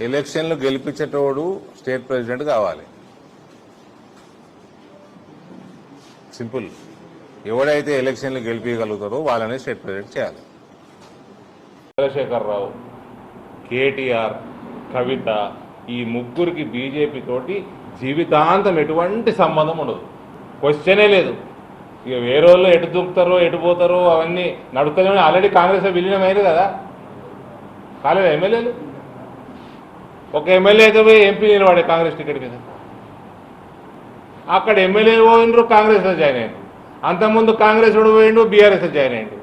ఎలక్షన్లు గెలిపించేటోడు state president కావాలి. Simple. ఎవడైతే ఎలక్షన్లు గెలిపించగలుగుతారో వాళ్ళనే స్టేట్ ప్రెసిడెంట్ చేయాలి. చంద్రశేఖరరావు, కేటీఆర్, కవిత ఈ ముగ్గురికి బీజేపీ తోటి జీవితాంతం ఎటువంటి సంబంధం ఉండదు. క్వశ్చనే లేదు. ఇక వేరే వాళ్ళు ఎటు దూకుతారో ఎటు పోతారో అవన్నీ నడుపుతానే. ఆల్రెడీ కాంగ్రెస్ విలీనం అయ్యారు కదా, కాలేదు ఎమ్మెల్యేలు. ఒక ఎమ్మెల్యే అయితే పోయి ఎంపీ నిలబడే కాంగ్రెస్ టికెట్ మీద. అక్కడ ఎమ్మెల్యే పోయినరు, కాంగ్రెస్లో జాయిన్ అయ్యారు. అంతకుముందు కాంగ్రెస్ వాడు పోయిండు, బీఆర్ఎస్లో జాయిన్ అయ్యిండు.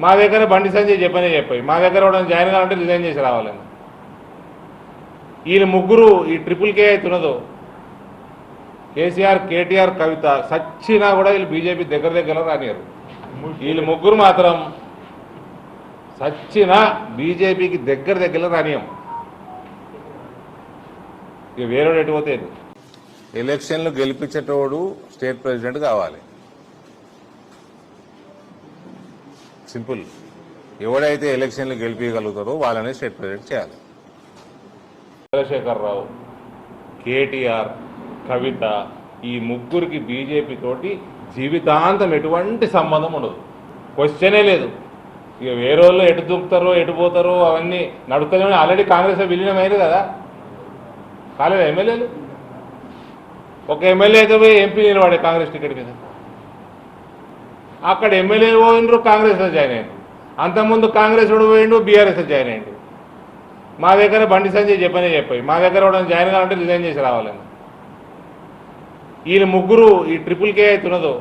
మా దగ్గర బండి సంజయ్ చెప్పాయి మా దగ్గర కూడా జాయిన్ కావాలంటే రిజైన్ చేసి రావాలని. వీళ్ళు ముగ్గురు ఈ ట్రిపుల్ కే అవుతున్నదో కేసీఆర్, కేటీఆర్, కవిత సచ్చినా కూడా వీళ్ళు బీజేపీ దగ్గర రానియరు. వీళ్ళు ముగ్గురు మాత్రం సచ్చినా బీజేపీకి దగ్గర రానియం. ఇక వేరే ఎటు పోతే ఎలక్షన్లు గెలిపించేటోడు స్టేట్ ప్రెసిడెంట్ కావాలి. సింపుల్. ఎవడైతే ఎలక్షన్లు గెలిపించగలుగుతారో వాళ్ళనే స్టేట్ ప్రెసిడెంట్ చేయాలి. చంద్రశేఖరరావు, కేటీఆర్, కవిత ఈ ముగ్గురికి బీజేపీ తోటి జీవితాంతం ఎటువంటి సంబంధం ఉండదు. క్వశ్చనే లేదు. ఇక వేరే వాళ్ళు ఎటు దూకుతారో ఎటు పోతారో అవన్నీ నడుపుతానే. ఆల్రెడీ కాంగ్రెస్ విలీనం అయ్యారు కదా, కాలేదు ఎమ్మెల్యేలు. ఒక ఎమ్మెల్యే అయితే పోయి ఎంపీ నిలబడే కాంగ్రెస్ టికెట్ మీద. అక్కడ ఎమ్మెల్యే పోయినరు, కాంగ్రెస్లో జాయిన్ అయ్యారు. అంతకుముందు కాంగ్రెస్ వాడు పోయిండు, బీఆర్ఎస్లో జాయిన్ అయ్యిండు. మా దగ్గర బండి సంజయ్ చెప్పాయి మా దగ్గర కూడా జాయిన్ కావాలంటే రిజైన్ చేసి రావాలని. వీళ్ళు ముగ్గురు ఈ ట్రిపుల్ కే అవుతున్నదో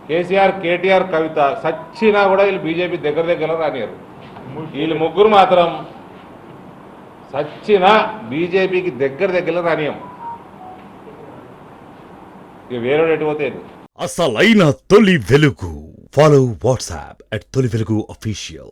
కేసీఆర్, కేటీఆర్, కవిత సచ్చినా కూడా వీళ్ళు బీజేపీ దగ్గర రానియరు. వీళ్ళు ముగ్గురు మాత్రం సచ్చినా బీజేపీకి దగ్గర రానియం. ఇక వేరే ఎటు పోతే అసలైన తొలి వెలుగు. ఫాలో వాట్సాప్ @తొలి వెలుగు official.